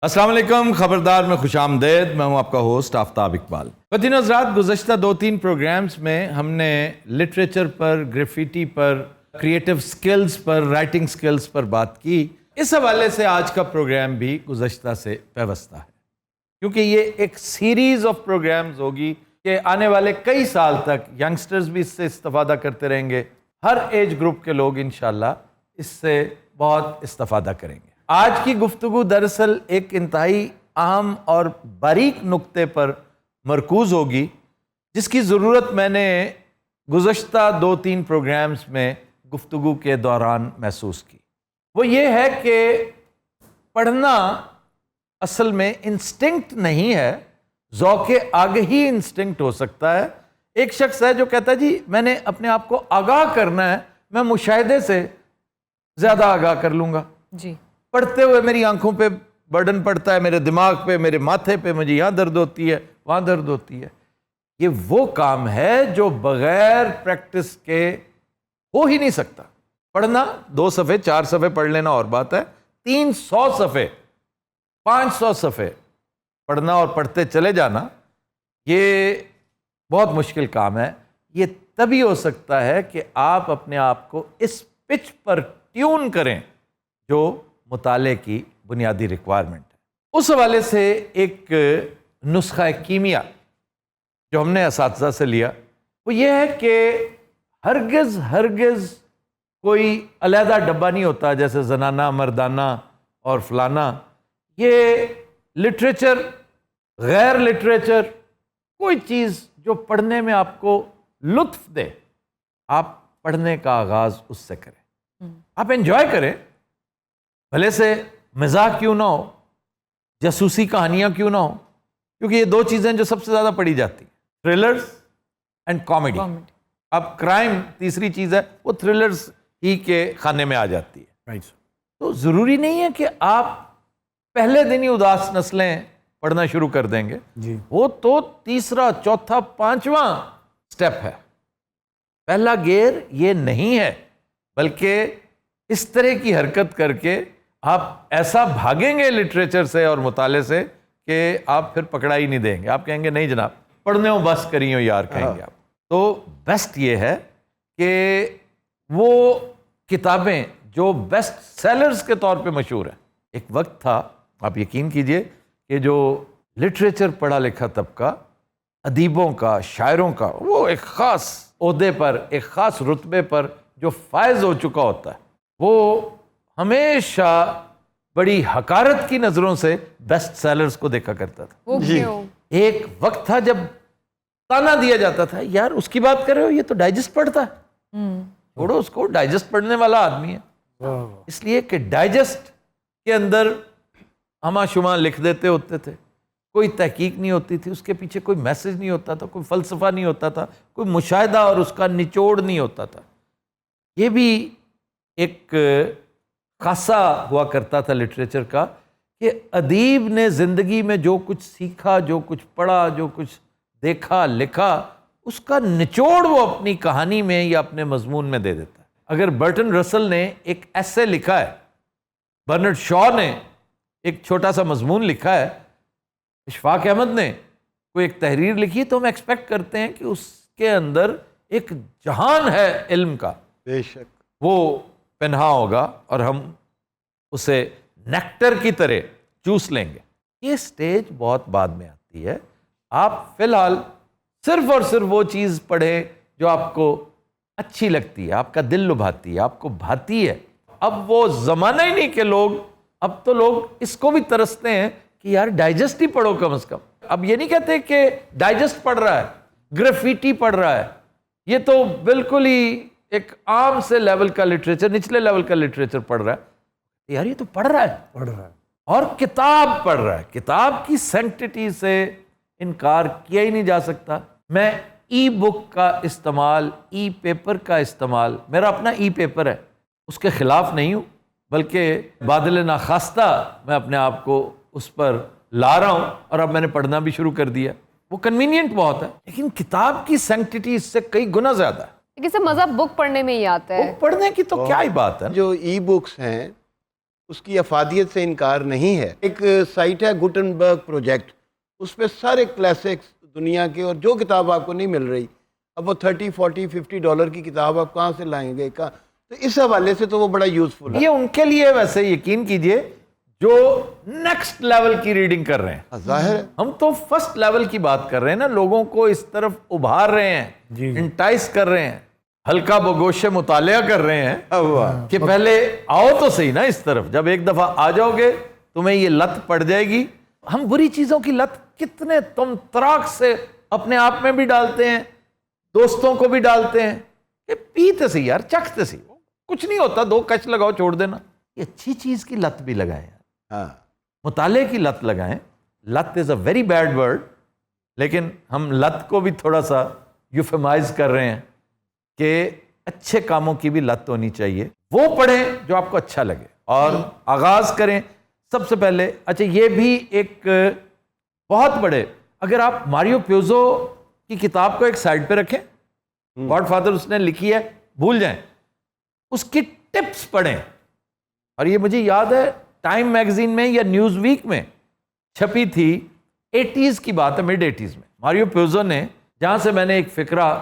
السلام علیکم، خبردار میں خوش آمدید. میں ہوں آپ کا ہوسٹ آفتاب اقبال. خواتین و حضرات، گزشتہ 2-3 پروگرامز میں ہم نے لٹریچر پر، گریفٹی پر، کریٹیو سکلز پر، رائٹنگ سکلز پر بات کی. اس حوالے سے آج کا پروگرام بھی گزشتہ سے پیوستہ ہے، کیونکہ یہ ایک سیریز آف پروگرامز ہوگی کہ آنے والے کئی سال تک ینگسٹرز بھی اس سے استفادہ کرتے رہیں گے. ہر ایج گروپ کے لوگ انشاءاللہ اس سے بہت استفادہ کریں گے. آج کی گفتگو دراصل ایک انتہائی اہم اور باریک نقطے پر مرکوز ہوگی، جس کی ضرورت میں نے گزشتہ 2-3 پروگرامز میں گفتگو کے دوران محسوس کی. وہ یہ ہے کہ پڑھنا اصل میں انسٹنکٹ نہیں ہے، ذوق آگہی انسٹنکٹ ہو سکتا ہے. ایک شخص ہے جو کہتا ہے جی میں نے اپنے آپ کو آگاہ کرنا ہے، میں مشاہدے سے زیادہ آگاہ کر لوں گا. جی پڑھتے ہوئے میری آنکھوں پہ برڈن پڑتا ہے، میرے دماغ پہ، میرے ماتھے پہ، مجھے یہاں درد ہوتی ہے، وہاں درد ہوتی ہے. یہ وہ کام ہے جو بغیر پریکٹس کے ہو ہی نہیں سکتا. پڑھنا 2 صفحے 4 صفحے پڑھ لینا اور بات ہے، 300 صفحے 500 صفحے پڑھنا اور پڑھتے چلے جانا یہ بہت مشکل کام ہے. یہ تبھی ہو سکتا ہے کہ آپ اپنے آپ کو اس پچ پر ٹیون کریں جو مطالعے کی بنیادی ریکوائرمنٹ ہے. اس حوالے سے ایک نسخہ کیمیا جو ہم نے اساتذہ سے لیا وہ یہ ہے کہ ہرگز کوئی علیحدہ ڈبہ نہیں ہوتا جیسے زنانہ، مردانہ اور فلانا. یہ لٹریچر، غیر لٹریچر، کوئی چیز جو پڑھنے میں آپ کو لطف دے، آپ پڑھنے کا آغاز اس سے کریں. آپ انجوائے کریں، بھلے سے مزاح کیوں نہ ہو، جاسوسی کہانیاں کیوں نہ ہو، کیونکہ یہ 2 چیزیں جو سب سے زیادہ پڑھی جاتی ہیں، تھرلرز اینڈ کامیڈی. اب کرائم تیسری چیز ہے، وہ تھرلرز ہی کے خانے میں آ جاتی ہے. تو ضروری نہیں ہے کہ آپ پہلے دن ہی اداس نسلیں پڑھنا شروع کر دیں گے. وہ تو تیسرا، چوتھا، 5واں سٹیپ ہے. پہلا گیئر یہ نہیں ہے، بلکہ اس طرح کی حرکت کر کے آپ ایسا بھاگیں گے لٹریچر سے اور مطالعے سے کہ آپ پھر پکڑا ہی نہیں دیں گے. آپ کہیں گے نہیں جناب، پڑھنے ہوں بس کری ہوں یار، کہیں گے آپ. تو بیسٹ یہ ہے کہ وہ کتابیں جو بیسٹ سیلرز کے طور پہ مشہور ہیں. ایک وقت تھا، آپ یقین کیجئے، کہ جو لٹریچر پڑھا لکھا طبقہ، ادیبوں کا، شاعروں کا، وہ ایک خاص عہدے پر، ایک خاص رتبے پر جو فائز ہو چکا ہوتا ہے، وہ ہمیشہ بڑی حقارت کی نظروں سے بیسٹ سیلرز کو دیکھا کرتا تھا. ایک وقت تھا جب تانا دیا جاتا تھا، یار اس کی بات کر رہے ہو، یہ تو ڈائجسٹ پڑھتا ہے، چھوڑو اس کو، ڈائجسٹ پڑھنے والا آدمی ہے. اس لیے کہ ڈائجسٹ کے اندر ہما شما لکھ دیتے ہوتے تھے، کوئی تحقیق نہیں ہوتی تھی، اس کے پیچھے کوئی میسج نہیں ہوتا تھا، کوئی فلسفہ نہیں ہوتا تھا، کوئی مشاہدہ اور اس کا نچوڑ نہیں ہوتا تھا. یہ بھی ایک خاصہ ہوا کرتا تھا لٹریچر کا کہ ادیب نے زندگی میں جو کچھ سیکھا، جو کچھ پڑھا، جو کچھ دیکھا، لکھا، اس کا نچوڑ وہ اپنی کہانی میں یا اپنے مضمون میں دے دیتا ہے. اگر برٹن رسل نے ایک ایسے لکھا ہے، برنارڈ شاء نے ایک چھوٹا سا مضمون لکھا ہے، اشفاق احمد نے کوئی ایک تحریر لکھی، تو ہم ایکسپیکٹ کرتے ہیں کہ اس کے اندر ایک جہان ہے علم کا، بے شک وہ پنہا ہوگا اور ہم اسے نیکٹر کی طرح چوس لیں گے. یہ سٹیج بہت بعد میں آتی ہے. آپ فی الحال صرف اور صرف وہ چیز پڑھیں جو آپ کو اچھی لگتی ہے، آپ کا دل لبھاتی ہے، آپ کو بھاتی ہے. اب وہ زمانہ ہی نہیں کہ اب تو لوگ اس کو بھی ترستے ہیں کہ یار ڈائجسٹ ہی پڑھو کم از کم. اب یہ نہیں کہتے کہ ڈائجسٹ پڑھ رہا ہے، گرافیٹی پڑھ رہا ہے، یہ تو بالکل ہی ایک عام سے لیول کا لٹریچر، نچلے لیول کا لٹریچر پڑھ رہا ہے. یار یہ تو پڑھ رہا ہے اور کتاب پڑھ رہا ہے. کتاب کی سینکٹیٹی سے انکار کیا ہی نہیں جا سکتا. میں ای بک کا استعمال، ای پیپر کا استعمال، میرا اپنا ای پیپر ہے، اس کے خلاف نہیں ہوں، بلکہ بادل ناخواستہ میں اپنے آپ کو اس پر لا رہا ہوں اور اب میں نے پڑھنا بھی شروع کر دیا. وہ کنوینئنٹ بہت ہے، لیکن کتاب کی سینکٹیٹی اس سے کئی گنا زیادہ ہے. کسی مزہ بک پڑھنے میں ہی آتا ہے. بک پڑھنے کی تو کیا ہی بات ہے. جو ای بکس ہیں اس کی افادیت سے انکار نہیں ہے. ایک سائٹ ہے گوٹنبرگ پروجیکٹ, اس پہ سارے کلاسکس دنیا کے, اور جو کتاب آپ کو نہیں مل رہی, اب وہ $30-40-50 کی کتاب آپ کہاں سے لائیں گے, تو اس حوالے سے تو وہ بڑا یوزفل ہے. یہ ان کے لیے ویسے یقین کیجئے جو نیکسٹ لیول کی ریڈنگ کر رہے ہیں. ظاہر ہے ہم تو فرسٹ لیول کی بات کر رہے ہیں نا, لوگوں کو اس طرف ابھار رہے ہیں, انٹائس کر رہے ہیں, ہلکا بگوش مطالعہ کر رہے ہیں کہ پہلے آؤ تو صحیح نا اس طرف. جب ایک دفعہ آ جاؤ گے تمہیں یہ لت پڑ جائے گی. ہم بری چیزوں کی لت کتنے تم تراک سے اپنے آپ میں بھی ڈالتے ہیں, دوستوں کو بھی ڈالتے ہیں کہ پیتے سی یار, چکھتے سی, کچھ نہیں ہوتا, 2 کچ لگاؤ چھوڑ دینا. یہ اچھی چیز کی لت بھی لگائیں, مطالعے کی لت لگائیں. لت از اے ویری بیڈ ورڈ, لیکن ہم لت کو بھی تھوڑا سا یوفیمائز کر رہے ہیں کہ اچھے کاموں کی بھی لت ہونی چاہیے. وہ پڑھیں جو آپ کو اچھا لگے اور آغاز کریں سب سے پہلے. اچھا یہ بھی ایک بہت بڑے, اگر آپ ماریو پیوزو کی کتاب کو ایک سائڈ پہ رکھیں, گاڈ فادر اس نے لکھی ہے, بھول جائیں, اس کی ٹپس پڑھیں. اور یہ مجھے یاد ہے ٹائم میگزین میں یا نیوز ویک میں چھپی تھی, 80s کی بات ہے, مڈ 80s میں. ماریو پیوزو نے, جہاں سے میں نے ایک فقرہ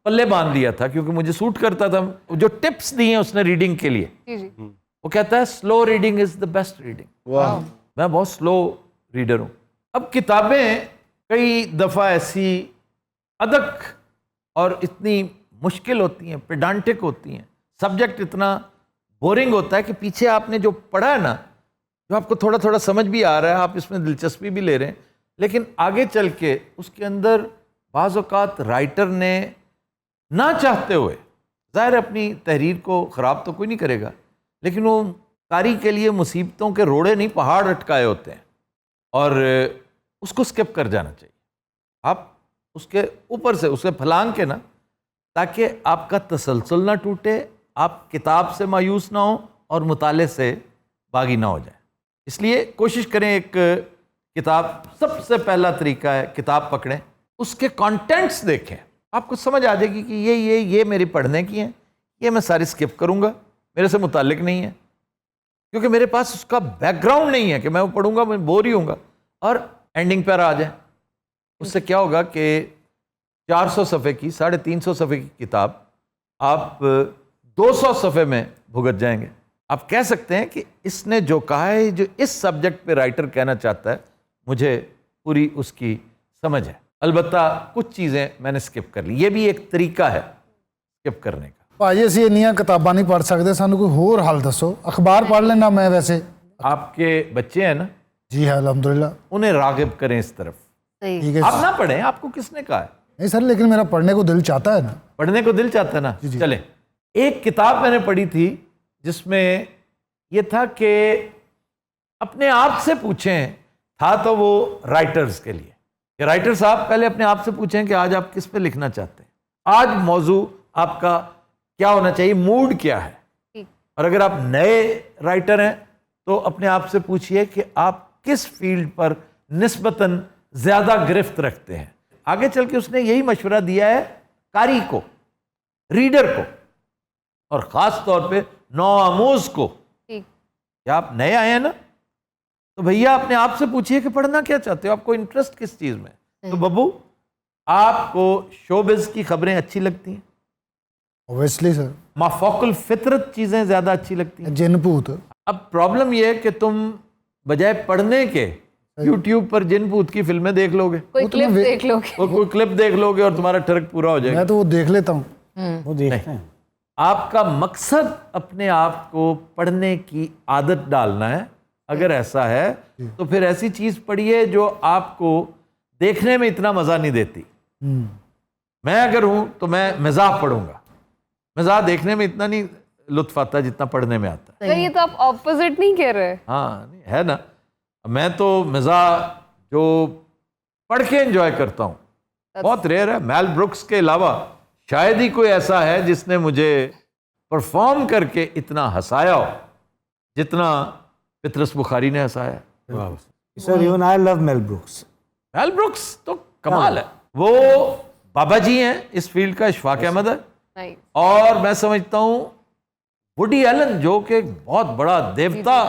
پلے باندھ لیا تھا کیونکہ مجھے سوٹ کرتا تھا, جو ٹپس دی ہیں اس نے ریڈنگ کے لیے, وہ کہتا ہے slow reading is the best reading. میں بہت سلو ریڈر ہوں. اب کتابیں کئی دفعہ ایسی ادک اور اتنی مشکل ہوتی ہیں, پیڈانٹک ہوتی ہیں, سبجیکٹ اتنا بورنگ ہوتا ہے کہ پیچھے آپ نے جو پڑھا ہے نا, جو آپ کو تھوڑا تھوڑا سمجھ بھی آ رہا ہے, آپ اس میں دلچسپی بھی لے رہے ہیں, لیکن آگے چل کے اس کے اندر بعض اوقات رائٹر نے نہ چاہتے ہوئے, ظاہر اپنی تحریر کو خراب تو کوئی نہیں کرے گا, لیکن وہ قاری کے لیے مصیبتوں کے روڑے نہیں پہاڑ اٹکائے ہوتے ہیں, اور اس کو سکپ کر جانا چاہیے. آپ اس کے اوپر سے اسے پھلانگ کے نا, تاکہ آپ کا تسلسل نہ ٹوٹے, آپ کتاب سے مایوس نہ ہوں اور مطالعے سے باغی نہ ہو جائیں. اس لیے کوشش کریں, ایک کتاب, سب سے پہلا طریقہ ہے کتاب پکڑیں, اس کے کانٹینٹس دیکھیں, آپ کو سمجھ آ جائے گی کہ یہ میری پڑھنے کی ہیں, یہ میں ساری سکپ کروں گا, میرے سے متعلق نہیں ہے, کیونکہ میرے پاس اس کا بیک گراؤنڈ نہیں ہے کہ میں وہ پڑھوں گا, میں بور ہی ہوں گا. اور اینڈنگ پر آ جائیں. اس سے کیا ہوگا کہ 400 صفحے کی, 350 صفحے کی کتاب آپ 200 صفحے میں بھگت جائیں گے. آپ کہہ سکتے ہیں کہ اس نے جو کہا ہے, جو اس سبجیکٹ پہ رائٹر کہنا چاہتا ہے, مجھے پوری اس کی سمجھ ہے. البتہ کچھ چیزیں میں نے سکپ کر لی, یہ بھی ایک طریقہ ہے سکپ کرنے کا. ਭਾਜੀ ਅਸੀਂ ਇੰਨੀਆਂ ਕਿਤਾਬਾਂ ਨਹੀਂ ਪੜ੍ਹ ਸਕਦੇ, ਸਾਨੂੰ ਕੋਈ ਹੋਰ ਹੱਲ ਦੱਸੋ. ਅਖਬਾਰ ਪੜ੍ਹ ਲੈਣਾ ਮੈਂ ਵੈਸੇ. آپ کے بچے ہیں نا, جی ہے الحمدللہ. انہیں راغب کریں اس طرف. ٹھیک ہے آپ نہ پڑھیں, آپ کو کس نے کہا ہے؟ نہیں سر, لیکن میرا پڑھنے کو دل چاہتا ہے نا. پڑھنے کو دل چاہتا ہے نا. چلیں, ایک کتاب میں نے پڑھی تھی جس میں یہ تھا کہ اپنے آپ سے پوچھیں, تھا تو وہ رائٹرز کے لیے کہ رائٹر صاحب پہلے اپنے آپ سے پوچھیں کہ آج آپ کس پہ لکھنا چاہتے ہیں, آج موضوع آپ کا کیا ہونا چاہیے, موڈ کیا ہے. اور اگر آپ نئے رائٹر ہیں تو اپنے آپ سے پوچھئے کہ آپ کس فیلڈ پر نسبتاً زیادہ گرفت رکھتے ہیں. آگے چل کے اس نے یہی مشورہ دیا ہے قاری کو, ریڈر کو, اور خاص طور پہ نو آموز کو, کہ آپ نئے آئے ہیں نا, تو بھیا اپنے آپ سے پوچھئے کہ پڑھنا کیا چاہتے ہو, آپ کو انٹرسٹ کس چیز میں. تو ببو, آپ کو شوبز کی خبریں اچھی لگتی ہیں؟ اوبیسلی سر. مافوق الفطرت چیزیں زیادہ اچھی لگتی ہیں؟ جن پوت. اب پرابلم یہ ہے کہ تم بجائے پڑھنے کے یوٹیوب پر جن پوت کی فلمیں دیکھ لو گے, کوئی کلپ دیکھ لو گے, کوئی کلپ دیکھ لو گے اور تمہارا ٹرک پورا ہو جائے گا. میں تو وہ دیکھ لیتا ہوں. وہ دیکھتے ہیں. آپ کا مقصد اپنے آپ کو پڑھنے کی عادت ڈالنا ہے. اگر ایسا ہے تو پھر ایسی چیز پڑھیے جو آپ کو دیکھنے میں اتنا مزہ نہیں دیتی. میں اگر ہوں تو میں مزاح پڑھوں گا, مزاح دیکھنے میں اتنا نہیں لطف آتا جتنا پڑھنے میں آتا ہے. یہ تو آپ اپوزٹ نہیں کہہ رہے. ہاں ہے نا, میں تو مزاح جو پڑھ کے انجوائے کرتا ہوں بہت ریئر ہے. میل بروکس کے علاوہ شاید ہی کوئی ایسا ہے جس نے مجھے پرفارم کر کے اتنا ہنسایا ہو جتنا پطرس بخاری نے ہنسایا ہے. Sir even I love Mel Brooks. Mel Brooks تو کمال ہے. وہ بابا جی ہیں اس فیلڈ کا, اشفاق احمد ہے, اور میں سمجھتا ہوں وڈی ایلن جو کہ بہت بڑا دیوتا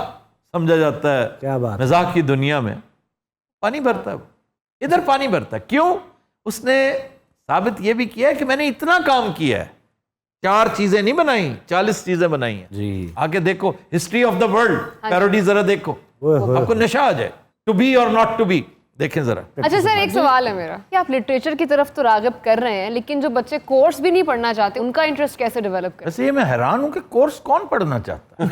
سمجھا جاتا کیا ہے بات. مزاح کی دنیا میں پانی بھرتا ہے وہ. ادھر پانی بھرتا ہے. کیوں؟ اس نے ثابت یہ بھی کیا ہے کہ میں نے اتنا کام کیا ہے. 4 چیزیں نہیں بنائی, 40 چیزیں بنائی ہیں. جی. آگے دیکھو history of the world parody ذرا دیکھو, آپ کو نشہ آ جائے. ٹو بی اور ناٹ ٹو بی دیکھیں ذرا. اچھا سر ایک سوال ہے میرا کہ آپ لٹریچر کی طرف تو راغب کر رہے ہیں لیکن جو بچے کورس بھی نہیں پڑھنا چاہتے ان کا انٹرسٹ کیسے ڈیولپ کریں؟ ویسے یہ میں حیران ہوں کہ کورس کون پڑھنا چاہتا ہے.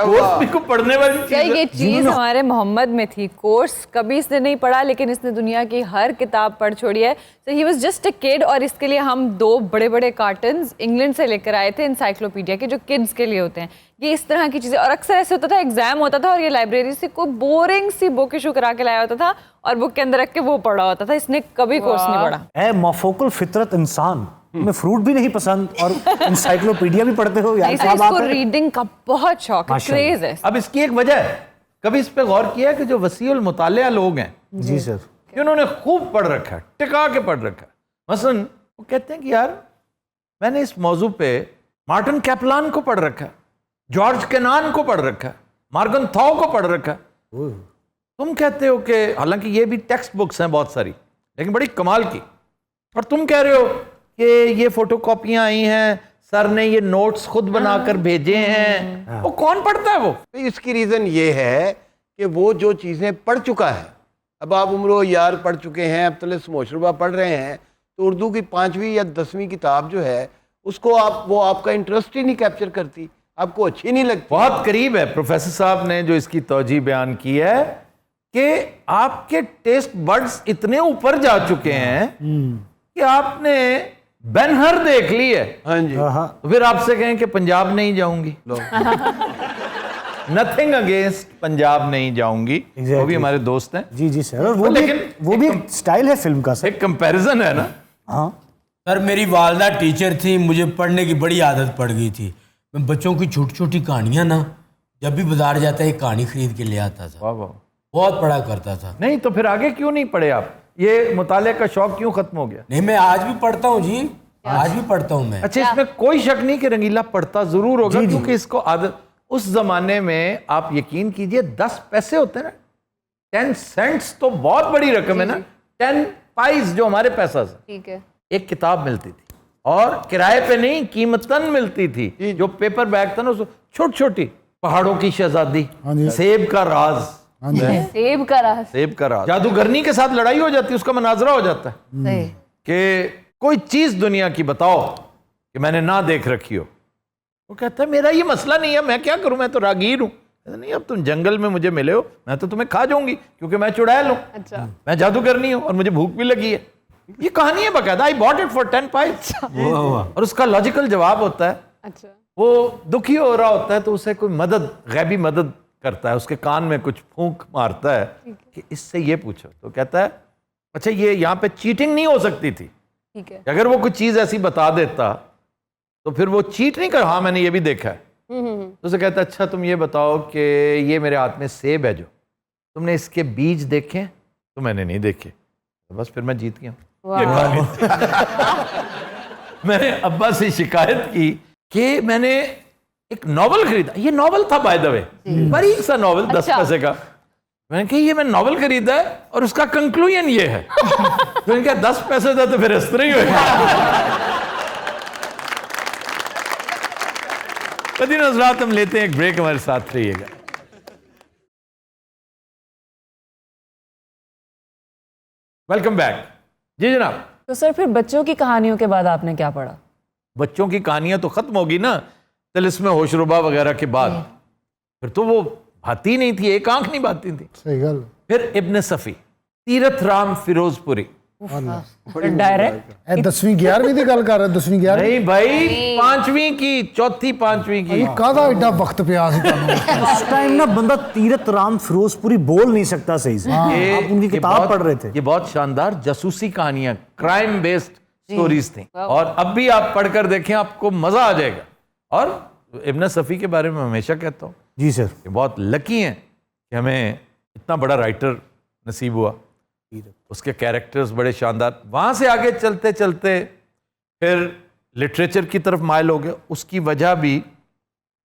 کورس بھی کو پڑھنے والی کیا چیز ہے. یہ چیز ہمارے محمد میں تھی؟ کورس کبھی اس نے نہیں پڑھا لیکن اس نے دنیا کی ہر کتاب پڑھ چھوڑی ہے. So he was just a kid اور اس کے لیے ہم 2 بڑے بڑے کارٹنز انگلینڈ سے لے کر آئے تھے انسائکلوپیڈیا کے جو کڈس کے لیے ہوتے ہیں. یہ اس طرح کی چیزیں, اور اکثر ایسے ہوتا تھا ایگزام ہوتا تھا اور یہ لائبریری سے کوئی بورنگ سی بک ایشو کرا کے لایا ہوتا تھا اور بک کے اندر رکھ کے وہ پڑھا ہوتا تھا. اس نے کبھی کورس نہیں پڑھا. اے موفوق الفطرت انسان, میں فروٹ بھی نہیں پسند اور انسائکلوپیڈیا بھی پڑھتے ہو یار. اس کو ریڈنگ کا بہت شوق ہے, کریز ہے. اب اس کی ایک وجہ ہے, کبھی اس پہ غور کیا ہے کہ جو وسیع المطالعہ لوگ ہیں جی سر, کہ انہوں نے خوب پڑھ رکھا ہے, ٹکا کے پڑھ رکھا ہے. مثلا وہ کہتے ہیں کہ یار میں نے اس موضوع پہ مارٹن کیپلان کو پڑھ رکھا ہے, جارج کینان کو پڑھ رکھا ہے, مارگن تھاؤ کو پڑھ رکھا ہے. تم کہتے ہو کہ حالانکہ یہ بھی ٹیکسٹ بکس ہیں بہت ساری لیکن بڑی کمال کی, اور تم کہہ رہے ہو کہ یہ فوٹو کاپیاں آئی ہیں, سر نے یہ نوٹس خود بنا کر بھیجے ہیں. وہ کون پڑھتا ہے وہ؟ اس کی ریزن یہ ہے کہ وہ جو چیزیں پڑھ چکا ہے, اب آپ عمر و یار پڑھ چکے ہیں, اب طلسم مشربہ پڑھ رہے ہیں, تو اردو کی 5ویں یا 10ویں کتاب جو ہے اس کو وہ آپ کا انٹرسٹ ہی نہیں کیپچر کرتی, آپ کو اچھی نہیں لگتی. بہت قریب ہے پروفیسر صاحب نے جو اس کی توجیہ بیان کی ہے کہ آپ کے ٹیسٹ بڈز اتنے اوپر جا چکے ہیں کہ آپ نے بین ہر دیکھ لی ہے. ہاں جی, تو پھر آپ سے کہیں کہ پنجاب نہیں جاؤں گی. نتھنگ اگینسٹ پنجاب نہیں جاؤں گی, وہ بھی ہمارے دوست ہیں. جی جی سر, اور وہ بھی ایک سٹائل ہے فلم کا سر. ایک کمپیریزن ہے نا. ہاں سر میری والدہ ٹیچر تھی, مجھے پڑھنے کی بڑی عادت پڑ گئی تھی. میں بچوں کی چھوٹی چھوٹی کہانیاں نا جب بھی بازار جاتا ایک کہانی خرید کے لے آتا تھا, بہت پڑھا کرتا تھا. نہیں تو پھر آگے کیوں نہیں پڑھے آپ؟ یہ مطالعے کا شوق کیوں ختم ہو گیا؟ نہیں میں آج بھی پڑھتا ہوں جی, آج بھی پڑھتا ہوں میں. اچھا اس میں کوئی شک نہیں کہ رنگیلا پڑھتا ضرور ہوگا کیونکہ اس کو عادت. اس زمانے میں آپ یقین کیجئے 10 پیسے ہوتے ہیں نا, 10 سینٹس تو بہت بڑی رقم ہے نا. 10 پائز جو ہمارے پیسہ سے ٹھیک ہے, ایک کتاب ملتی تھی اور کرائے پہ نہیں قیمتاً ملتی تھی. جو پیپر بیگ تھا نا چھوٹی چھوٹی, پہاڑوں کی شہزادی, سیب کا راز, سیب کا راز, سیب کا راز. جادوگرنی کے ساتھ لڑائی ہو جاتی ہے, اس کا مناظرہ ہو جاتا ہے کہ کوئی چیز دنیا کی بتاؤ کہ میں نے نہ دیکھ رکھی ہو. وہ کہتا ہے میرا یہ مسئلہ نہیں ہے, میں کیا کروں, میں تو راگیر ہوں. نہیں اب تم جنگل میں مجھے ملے ہو, میں تو تمہیں کھا جاؤں گی کیونکہ میں چڑیل ہوں. اچھا میں جادوگرنی ہوں اور مجھے بھوک بھی لگی ہے. یہ کہانی ہے باقاعدہ, I bought it for 10 pies. اور اس کا لاجیکل جواب ہوتا ہے, اچھا وہ دکھی ہو رہا ہوتا ہے تو اسے کوئی مدد, غیبی مدد کرتا ہے, اس کے کان میں کچھ پھونک مارتا ہے کہ اس سے یہ پوچھو. تو کہتا ہے اچھا یہ یہاں پہ چیٹنگ نہیں ہو سکتی تھی, ٹھیک ہے, اگر وہ کوئی چیز ایسی بتا دیتا تو پھر وہ چیٹ نہیں کر, ہاں میں نے یہ بھی دیکھا ہے. تو اسے کہتا ہے اچھا تم یہ بتاؤ کہ یہ میرے ہاتھ میں سیب ہے جو, تم نے اس کے بیج دیکھے؟ تو میں نے نہیں دیکھے. بس پھر میں جیت گیا. میں نے ابا سے شکایت کی کہ میں نے ایک ناول خریدا, یہ ناول تھا بائی دا وے, باریک سا ناول 10 پیسے کا. میں نے کہا یہ میں ناول خریدا ہے اور اس کا کنکلوژن یہ ہے. تو نے کہا 10 پیسے تھا تو پھر اس طرح ہی ہوگا. قدیم حضرات ہم لیتے ہیں ایک بریک, ہمارے ساتھ رہیے گا. Welcome back. جی جناب. تو سر پھر بچوں کی کہانیوں کے بعد آپ نے کیا پڑھا؟ بچوں کی کہانیاں تو ختم ہوگی نا طلسم ہوشربا وغیرہ کے بعد, پھر تو وہ بھاتی نہیں تھی, ایک آنکھ نہیں بھاتی تھی. صحیح گل. پھر ابن صفی, تیرتھ رام فیروز پوری. ڈائریکٹ 10ویں 11ویں دی گل کر رہے, 10ویں 11ویں نہیں بھائی 5ویں کی, چوتھی 5ویں کی. کاہدا ایڈا وقت پیا سی تانوں؟ اس ٹائم نا بندہ تیرتھ رام فیروز پوری بول نہیں سکتا صحیح سے. آپ ان کی کتاب پڑھ رہے تھے. یہ بہت شاندار جاسوسی کہانیاں, کرائم بیسڈ سٹوریز تھیں, اور اب بھی آپ پڑھ کر دیکھیں آپ کو مزہ آ جائے گا. اور ابن صفی کے بارے میں ہمیشہ کہتا ہوں جی سر, کہ بہت لکی ہیں کہ ہمیں اتنا بڑا رائٹر نصیب ہوا, اس کے کیریکٹرز بڑے شاندار. وہاں سے آگے چلتے چلتے پھر لٹریچر کی طرف مائل ہو گئے. اس کی وجہ بھی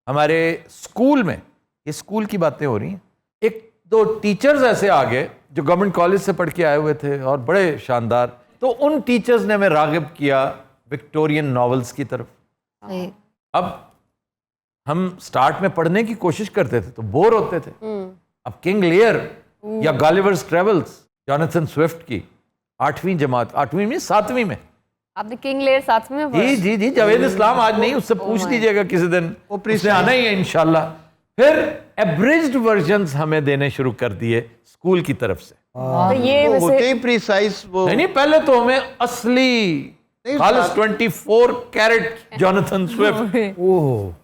ہمارے اسکول میں یہ اسکول کی باتیں ہو رہی ہیں. ایک دو ٹیچرز ایسے آ گئے جو گورنمنٹ کالج سے پڑھ کے آئے ہوئے تھے اور بڑے شاندار, تو ان ٹیچرز نے ہمیں راغب کیا وکٹورین ناولز کی طرف. اب ہم سٹارٹ میں پڑھنے کی کوشش کرتے تھے تو بور ہوتے تھے. اب کنگ لیئر یا گالیورز ٹریولز جوناتھن سوئفٹ کی 8ویں جماعت, 8ویں میں 7ویں میں, آپ نے کنگ لیئر 7ویں میں پڑھا؟ جی جاوید اسلام آج نہیں, اس سے پوچھ لیجئے گا کسی دن, اس نے آنا ہی ہے انشاءاللہ. پھر ایبریجڈ ورژنز ہمیں دینے شروع کر دیے اسکول کی طرف سے. تو یہ وہ ویسے ہوتے ہی پریسائز وہ نہیں پہلے تو ہمیں اصلی خالص 24 کیرٹ جوناتھن سوئفٹ,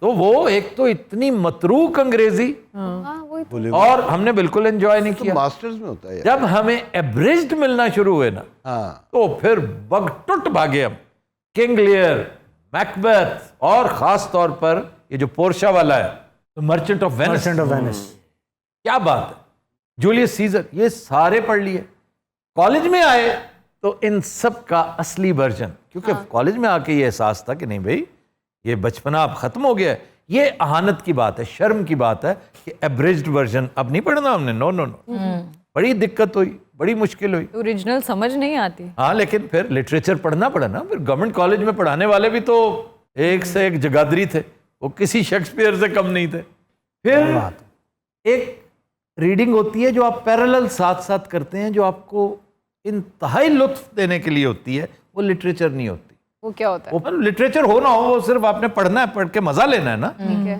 تو وہ ایک تو اتنی متروک انگریزی, اور ہم نے بالکل انجوائے نہیں کیا. ماسٹرز میں ہوتا ہے. جب ہمیں ایبریجڈ ملنا شروع ہوئے نا, ہاں تو پھر بگ ٹٹ بھاگے ہم. کنگ لیئر, میکبیتھ, اور خاص طور پر یہ جو پورشا والا ہے مرچنٹ آف وینس, کیا بات ہے, جولیس سیزر, یہ سارے پڑھ لیے. کالج میں آئے تو ان سب کا اصلی ورژن, کیونکہ کالج میں آ کے یہ احساس تھا کہ نہیں بھائی یہ بچپنا اب ختم ہو گیا ہے. یہ اہانت کی بات ہے, شرم کی بات ہے کہ ایبریجڈ ورژن اب نہیں پڑھنا ہم نے. نو نو نو, بڑی دقت ہوئی, بڑی مشکل ہوئی. اوریجنل سمجھ نہیں آتی. ہاں لیکن پھر لٹریچر پڑھنا پڑا نا. پھر گورنمنٹ کالج میں پڑھانے والے بھی تو ایک سے ایک جگادری تھے, وہ کسی شیکسپیئر سے کم نہیں تھے. پھر ایک ریڈنگ ہوتی ہے جو آپ پیرالل ساتھ ساتھ کرتے ہیں, جو آپ کو انتہائی لطف دینے کے لیے ہوتی ہے, وہ لٹریچر نہیں ہوتی. وہ کیا ہوتا ہے؟ وہ لٹریچر ہو نہ ہو, وہ صرف آپ نے پڑھنا ہے, پڑھ کے مزہ لینا ہے نا.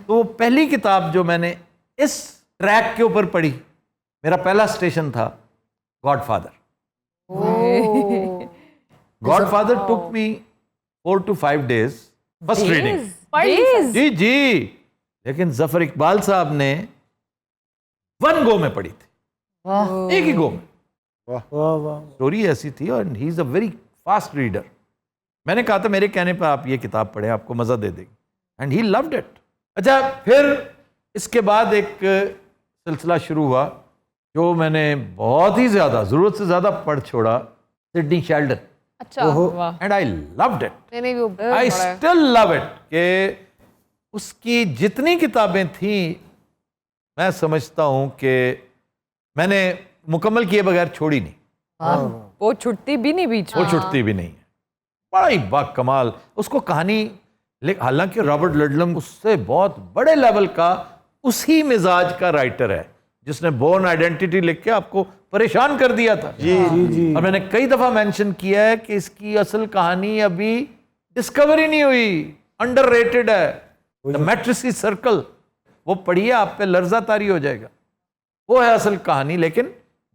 تو وہ پہلی کتاب جو میں نے اس ٹریک کے اوپر پڑھی, میرا پہلا اسٹیشن تھا godfather. Godfather took me 4 to 5 days first reading. جی لیکن ظفر اقبال صاحب نے 1 go میں پڑھی تھی, ایک ہی گو میں. اسٹوری ایسی تھی, اور ہی از اے ویری فاسٹ ریڈر. میں نے کہا تھا میرے کہنے پہ آپ یہ کتاب پڑھیں, آپ کو مزہ دے دے گی, اینڈ ہی لوڈ اٹ. اچھا پھر اس کے بعد ایک سلسلہ شروع ہوا جو میں نے بہت ہی زیادہ, ضرورت سے زیادہ پڑھ چھوڑا, سڈنی شیلڈن. اچھا, اینڈ آئی لوڈ اٹ, میں نے بھی آئی اسٹل لو اٹ. کہ اس کی جتنی کتابیں تھیں میں سمجھتا ہوں کہ میں نے مکمل کیے بغیر چھوڑی نہیں. وہ چھٹتی بھی نہیں بیچ وہ چھٹتی بھی نہیں. بڑا ہی با کمال اس کو کہانی, حالانکہ رابرٹ لڈلم اس سے بہت بڑے لیول کا اسی مزاج کا رائٹر ہے جس نے بورن آئیڈینٹی لکھ کے آپ کو پریشان کر دیا تھا. اور میں نے کئی دفعہ مینشن کیا ہے کہ اس کی اصل کہانی ابھی ڈسکوری نہیں ہوئی, انڈر ریٹڈ ہے. دا میٹریسی سرکل, وہ پڑھیے آپ پہ لرزہ طاری ہو جائے گا, وہ ہے اصل کہانی. لیکن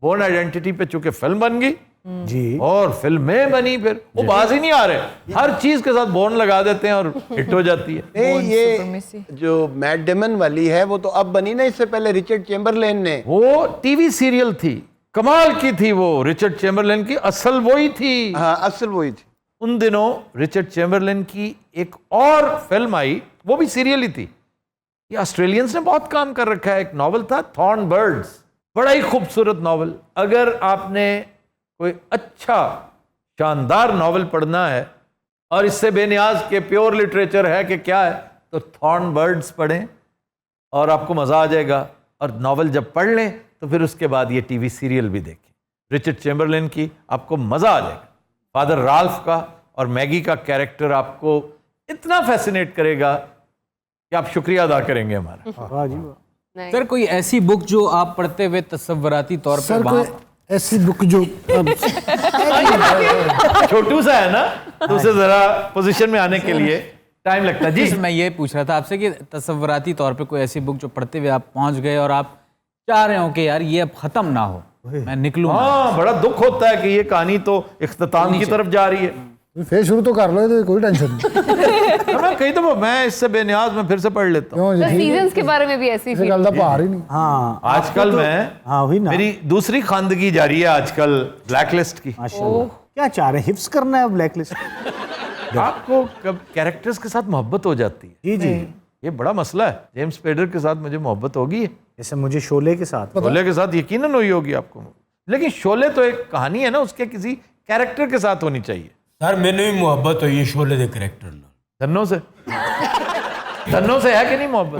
بورن آئیڈینٹی پہ چونکہ فلم بن گئی جی, اور فلمیں بنی, پھر وہ باز ہی نہیں آ رہے, ہر چیز کے ساتھ بورن لگا دیتے ہیں اور ہٹ ہو جاتی ہے. یہ جو میٹ ڈیمن والی ہے وہ تو اب بنی نا, اس سے پہلے ریچرڈ چیمبرلین نے. وہ ٹی وی سیریل تھی, کمال کی تھی وہ, ریچرڈ چیمبرلین کی, اصل وہی تھی. ہاں اصل وہی تھی. ان دنوں ریچرڈ چیمبرلین کی ایک اور فلم آئی, وہ بھی سیریل ہی تھی. یہ آسٹریلینز نے بہت کام کر رکھا ہے. ایک ناول تھا تھارن برڈز, بڑا ہی خوبصورت ناول. اگر آپ نے کوئی اچھا شاندار ناول پڑھنا ہے اور اس سے بے نیاز کے پیور لٹریچر ہے کہ کیا ہے, تو تھارن برڈز پڑھیں اور آپ کو مزہ آ جائے گا. اور ناول جب پڑھ لیں تو پھر اس کے بعد یہ ٹی وی سیریل بھی دیکھیں ریچرڈ چیمبرلین کی, آپ کو مزہ آ جائے گا. فادر رالف کا اور میگی کا کیریکٹر آپ کو اتنا فیسینیٹ کرے گا کہ آپ شکریہ ادا کریں گے ہمارا. سر کوئی ایسی بک جو آپ پڑھتے ہوئے تصوراتی طور پر سر کوئی ایسی بک جو چھوٹو سا ہے نا, تو اسے ذرا پوزیشن میں آنے کے لیے ٹائم لگتا ہے. جی میں یہ پوچھ رہا تھا آپ سے کہ تصوراتی طور پہ کوئی ایسی بک جو پڑھتے ہوئے آپ پہنچ گئے اور آپ چاہ رہے ہوں کہ یار یہ اب ختم نہ ہو, میں نکلوں. ہاں, بڑا دکھ ہوتا ہے کہ یہ کہانی تو اختتام کی طرف جا رہی ہے. پھر شروع تو کر لو, کوئی ٹینشن نہیں. میں کئی دفعہ میں اس سے بے نیاز میں پھر سے پڑھ لیتا ہوں. سیزنز کے بارے میں بھی ایسی گل کا بہار ہی نہیں. ہاں آج کل میں وہی نا, میری دوسری خواندگی جاری ہے آج کل بلیک لسٹ کی. ماشاءاللہ. کیا چاہ رہے ہیں, حفظ کرنا ہے بلیک لسٹ؟ آپ کو کب کیریکٹرز کے ساتھ محبت ہو جاتی ہے. جی جی, یہ بڑا مسئلہ ہے. جیمز پیڈر کے ساتھ مجھے محبت ہوگی, جیسے مجھے شعلے کے ساتھ. شعلے کے ساتھ یقیناً ہوئی ہوگی آپ کو, لیکن شعلے تو ایک کہانی ہے نا, اس کے کسی کیریکٹر کے ساتھ ہونی چاہیے. سر میں نے بھی محبت ہوئی ہے شعلے دے کریکٹر. دھنوں سے, دھنوں سے ہے کہ نہیں محبت؟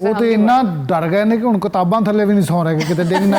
ਉਹ ਤੇ ਇੰਨਾ ਡਰ ਗਏ ਨੇ ਕਿ ਹੁਣ ਕਿਤਾਬਾਂ ਥੱਲੇ ਵੀ ਨਹੀਂ ਸੌ ਰਹੇ ਕਿ ਕਿਤੇ ਡਿੱਗ ਨਾ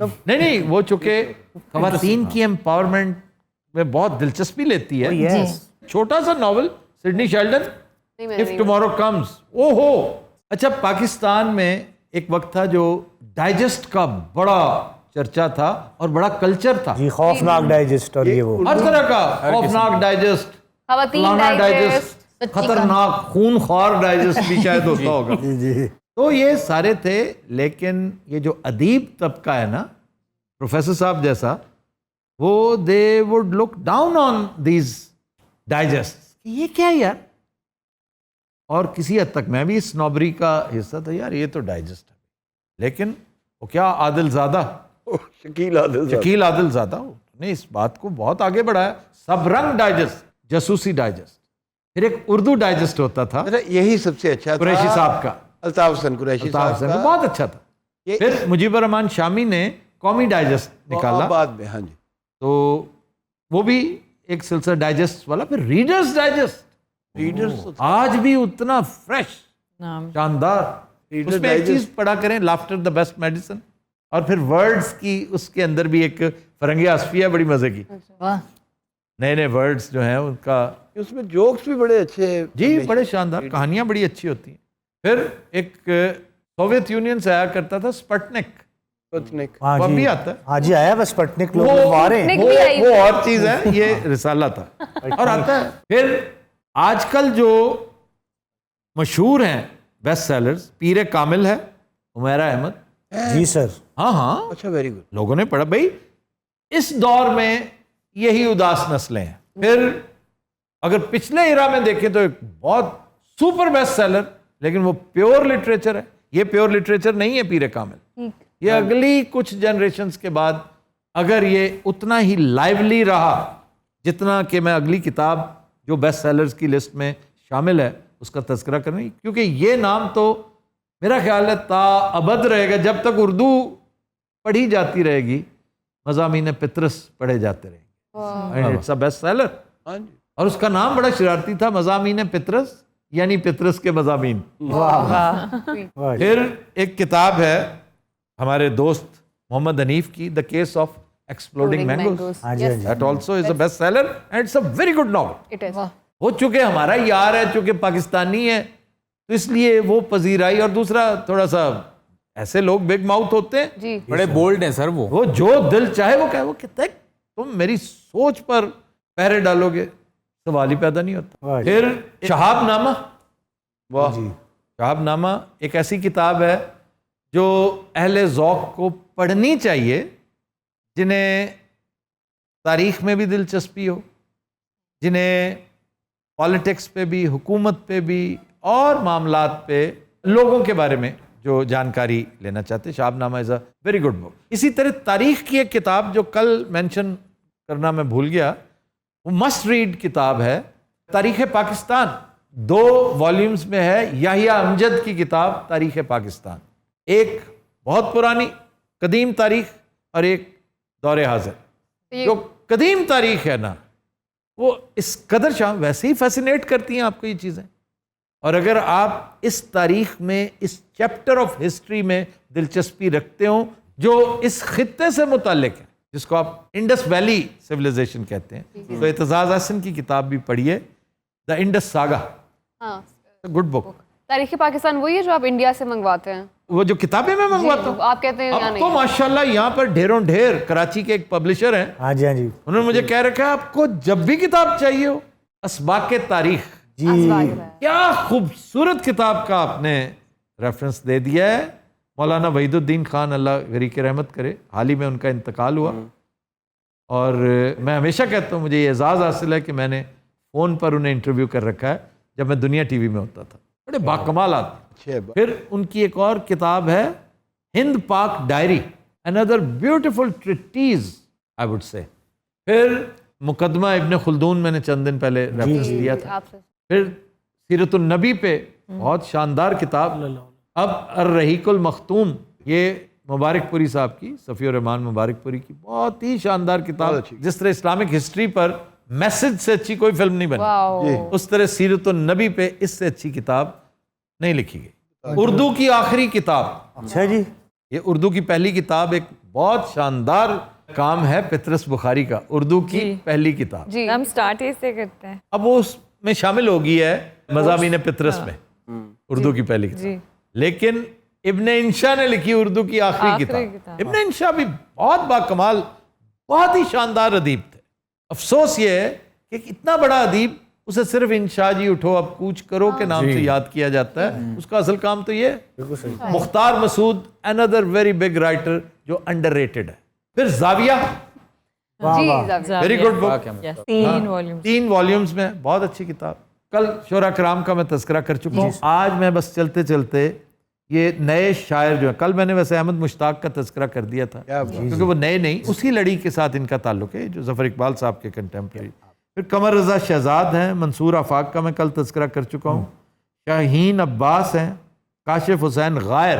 نہیں وہ چونکہ خواتین کی امپاورمنٹ میں بہت دلچسپی لیتی ہے. چھوٹا سا novel Sidney Sheldon if tomorrow comes. او ہو اچھا, پاکستان میں ایک وقت تھا جو ڈائجسٹ کا بڑا چرچا تھا اور بڑا کلچر تھا. جی, خوفناک ڈائجسٹ اور یہ وہ ہر طرح کا خوفناک ڈائجسٹ, خواتین ڈائجسٹ, خطرناک خون خوار ڈائجسٹ بھی شاید ہوتا ہوگا. تو یہ سارے تھے. لیکن یہ جو ادیب طبقہ ہے نا, پروفیسر صاحب جیسا, وہ they would look down on these digest. یہ کیا یار, اور کسی حد تک میں بھی اس نوبری کا حصہ تھا یار, یہ تو ڈائجسٹ ہے. لیکن وہ کیا عادل زادہ, شکیل عادل زادہ نے اس بات کو بہت آگے بڑھایا. سب رنگ ڈائجسٹ, جاسوسی ڈائجسٹ. پھر ایک اردو ڈائجسٹ ہوتا تھا, یہی سب سے اچھا قریشی صاحب کا, الطاف حسن قریشی صاحب کا, بہت اچھا تھا. پھر مجیب الرحمان شامی نے قومی ڈائجسٹ نکالا بعد میں. ہاں جی, تو وہ بھی ایک سلسلہ ڈائجسٹ والا. پھر ریڈرز ڈائجسٹ, ریڈرز آج بھی اتنا فریش, شاندار. اس میں ایک چیز پڑھا کریں, لافٹر دا بیسٹ میڈیسن. اور پھر ورڈز کی اس کے اندر بھی ایک فرنگی آصفیہ بڑی مزے کی, نئے نئے ورڈز جو ہیں ان کا, اس میں جوکس بھی بڑے اچھے, جی بڑے شاندار, کہانیاں بڑی اچھی ہوتی ہیں. پھر ایک سوویت یونین سے آیا کرتا تھا سپٹنک, وہ بھی آتا ہے. ہاں جی, آیا بس پٹنک لوگ وہ اور چیز ہے, یہ رسالہ تھا اور آتا ہے. پھر آج کل جو مشہور ہیں بیسٹ سیلرز, پیر کامل ہے عمیرہ احمد. جی سر, ہاں اچھا, ویری گڈ. لوگوں نے پڑھا. بھائی اس دور میں یہی اداس نسلیں ہیں. پھر اگر پچھلے ایرا میں دیکھیں تو ایک بہت سپر بیسٹ سیلر, لیکن وہ پیور لٹریچر ہے. یہ پیور لٹریچر نہیں ہے پیر کامل. یہ اگلی کچھ جنریشنز کے بعد اگر یہ اتنا ہی لائیولی رہا جتنا کہ میں اگلی کتاب جو بیسٹ سیلرز کی لسٹ میں شامل ہے اس کا تذکرہ کریں, کیونکہ یہ نام تو میرا خیال ہے تا ابد رہے گا. جب تک اردو پڑھی جاتی رہے گی, مضامین پطرس پڑھے جاتے رہیں گے. It's a best seller. اور اس کا نام بڑا شرارتی تھا, مضامین پطرس, یعنی پطرس کے مضامین. پھر ایک کتاب ہے ہمارے دوست محمد حنیف کی, the case of exploding mangoes. That also is a best seller and it's a very good novel. وہ چونکہ ہمارا یار ہے, چونکہ پاکستانی ہے, تو اس لیے وہ پذیرائی. اور دوسرا تھوڑا سا ایسے لوگ بگ ماؤتھ ہوتے ہیں, بڑے بولڈ ہیں سر. وہ جو دل چاہے وہ کہے. وہ کہتا ہے تم میری سوچ پر پہرے ڈالو گے, سوال ہی پیدا نہیں ہوتا. پھر شہاب نامہ, شہاب نامہ ایک ایسی کتاب ہے جو اہل ذوق کو پڑھنی چاہیے, جنہیں تاریخ میں بھی دلچسپی ہو, جنہیں پالیٹکس پہ بھی, حکومت پہ بھی, اور معاملات پہ, لوگوں کے بارے میں جو جانکاری لینا چاہتے. شہاب نامہ از اے ویری گڈ بک. اسی طرح تاریخ کی ایک کتاب جو کل مینشن کرنا میں بھول گیا, وہ مسٹ ریڈ کتاب ہے, تاریخ پاکستان. 2 والیومز میں ہے یحییٰ امجد کی کتاب تاریخ پاکستان. ایک بہت پرانی قدیم تاریخ اور ایک دور حاضر. جو قدیم تاریخ ہے نا, وہ اس قدر ویسے ہی فیسینیٹ کرتی ہیں آپ کو یہ چیزیں. اور اگر آپ اس تاریخ میں, اس چیپٹر آف ہسٹری میں دلچسپی رکھتے ہوں جو اس خطے سے متعلق ہے, جس کو آپ انڈس ویلی سویلائزیشن کہتے ہیں, تو اعتزاز احسن کی کتاب بھی پڑھیے, دا انڈس ساگا. Good book. تاریخ پاکستان وہی ہے جو آپ انڈیا سے منگواتے ہیں؟ وہ جو کتابیں میں منگواتا ہوں, آپ کہتے ہیں اب تو ماشاءاللہ یہاں پر ڈھیروں ڈھیر. کراچی کے ایک پبلشر ہیں, ہاں جی, ہاں جی, انہوں نے مجھے کہہ رکھا ہے آپ کو جب بھی کتاب چاہیے ہو, اسباق تاریخ. جی کیا خوبصورت کتاب کا آپ نے ریفرنس دے دیا ہے. مولانا وحید الدین خان, اللہ غریق رحمت کرے, حال ہی میں ان کا انتقال ہوا. اور میں ہمیشہ کہتا ہوں مجھے یہ اعزاز حاصل ہے کہ میں نے فون پر انہیں انٹرویو کر رکھا ہے جب میں دنیا ٹی وی میں ہوتا تھا. بڑے باکمال آدمی. پھر ان کی ایک اور کتاب ہے Hind Pak diary, another beautiful treatise I would say. پھر مقدمہ ابن خلدون میں نے چند دن پہلے ریفرنس دیا تھا. پھر سیرت النبی پہ بہت شاندار کتاب. اب الرحیق المختوم, یہ مبارک پوری صاحب کی, صفی الرحمان مبارک پوری کی بہت ہی شاندار کتاب. جس طرح اسلامک ہسٹری پر میسج سے اچھی کوئی فلم نہیں بنی, اس طرح سیرت النبی پہ اس سے اچھی کتاب نہیں لکھی گئی. اردو کی آخری کتاب. اچھا جی, یہ اردو کی پہلی کتاب، ایک بہت شاندار کام ہے پطرس بخاری کا، اردو کی پہلی کتاب. جی ہم سٹارٹ ہی سے کرتے ہیں. اب وہ اس میں شامل ہو گئی ہے مضامین پطرس میں، اردو کی پہلی کتاب. لیکن ابن انشا نے لکھی اردو کی آخری کتاب. ابن انشا بھی بہت باکمال، بہت ہی شاندار ادیب تھے. افسوس یہ ہے کہ اتنا بڑا ادیب، اسے صرف انشا جی اٹھو اب کوچ کرو کے نام سے یاد کیا جاتا ہے. اس کا اصل کام تو یہ ہے. مختار مسعود another ویری بگ رائٹر جو انڈر ریٹڈ ہے. پھر زاویہ، very good book, 3 volume, 3 volumes میں، بہت اچھی کتاب. کل شعراء کرام کا میں تذکرہ کر چکا ہوں. آج میں بس چلتے چلتے یہ نئے شاعر جو ہیں، کل میں نے ویسے احمد مشتاق کا تذکرہ کر دیا تھا کیونکہ وہ نئے نہیں، اسی لڑی کے ساتھ ان کا تعلق ہے جو ظفر اقبال صاحب کے کنٹمپریری. پھر قمر رضا شہزاد ہیں، منصور آفاق کا میں کل تذکرہ کر چکا ہوں. شاہین عباس ہیں، کاشف حسین غائر.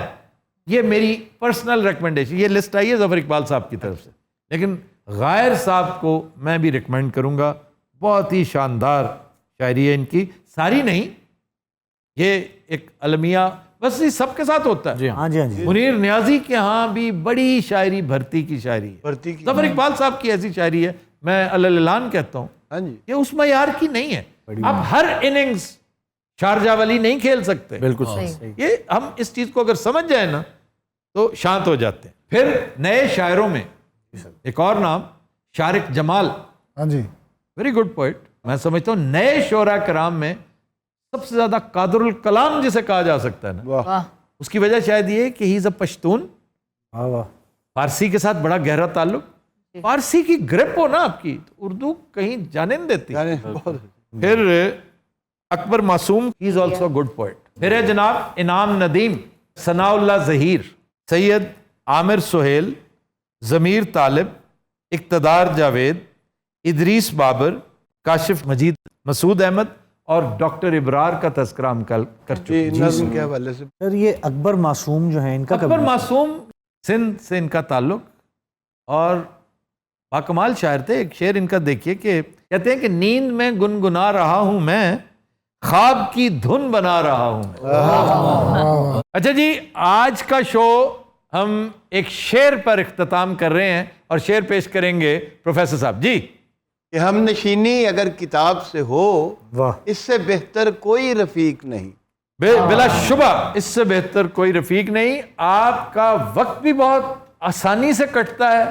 یہ میری پرسنل ریکمنڈیشن، یہ لسٹ آئی ہے ظفر اقبال صاحب کی طرف سے، لیکن غائر صاحب کو میں بھی ریکمینڈ کروں گا. بہت ہی شاندار شاعری ہے ان کی، ساری نہیں، یہ ایک المیہ بس یہ سب کے ساتھ ہوتا ہے. ہاں جی منیر نیازی کے ہاں بھی بڑی شاعری بھرتی کی شاعری ہے. ظفر اقبال صاحب کی ایسی شاعری ہے، میں اعلان کہتا ہوں کہ اس معیار کی نہیں ہے. اب ہر اننگز شارجہ والی نہیں کھیل سکتے. بالکل صحیح. یہ ہم اس چیز کو اگر سمجھ جائیں نا تو شانت ہو جاتے ہیں. پھر نئے شاعروں میں ایک اور نام، شارق جمال. ہاں جی، ویری گڈ پوئٹ. میں سمجھتا ہوں نئے شعراء کرام میں سب سے زیادہ قادر الکلام جسے کہا جا سکتا ہے نا، اس کی وجہ شاید یہ کہ ہی از اے پشتون. فارسی کے ساتھ بڑا گہرا تعلق. فارسی کی گرپ ہو نا آپ کی تو اردو کہیں جانے نہیں دیتی. پھر اکبر معصوم، ہی از آلسو گڈ پوئٹ. پھر ہے جناب انعام ندیم، ثناء اللہ ظہیر، سید عامر سہیل، ضمیر طالب، اقتدار جاوید، ادریس بابر، کاشف مجید، مسعود احمد اور ڈاکٹر ابرار کا تذکرہ ہم کل کر چکے ہیں. نظم کے حوالے سے سر یہ اکبر معصوم جو ہیں ان کا اکبر معصوم سندھ سے ان کا تعلق اور باکمال شاعر تھے. ایک شعر ان کا دیکھیے کہ کہتے ہیں کہ نیند میں گنگنا رہا ہوں میں، خواب کی دھن بنا رہا ہوں میں. اچھا جی، آج کا شو ہم ایک شعر پر اختتام کر رہے ہیں اور شعر پیش کریں گے پروفیسر صاحب. جی، کہ ہم نشینی اگر کتاب سے ہو، اس سے بہتر کوئی رفیق نہیں. بلا شبہ اس سے بہتر کوئی رفیق نہیں. آپ کا وقت بھی بہت آسانی سے کٹتا ہے،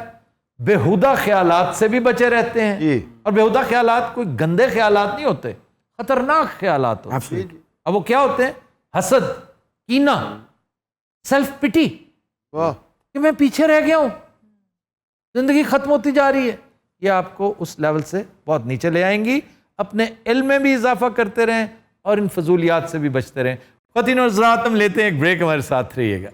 بےہودہ خیالات سے بھی بچے رہتے ہیں. اور بےہودہ خیالات کوئی گندے خیالات نہیں ہوتے، خطرناک خیالات ہوتے ہیں. اب وہ کیا ہوتے ہیں؟ حسد، کینہ، سیلف پٹی، کہ میں پیچھے رہ گیا ہوں، زندگی ختم ہوتی جا رہی ہے. یہ آپ کو اس لیول سے بہت نیچے لے آئیں گی. اپنے علم میں بھی اضافہ کرتے رہیں اور ان فضولیات سے بھی بچتے رہیں. خواتین و حضرات، ہم لیتے ہیں ایک بریک، ہمارے ساتھ رہیے گا.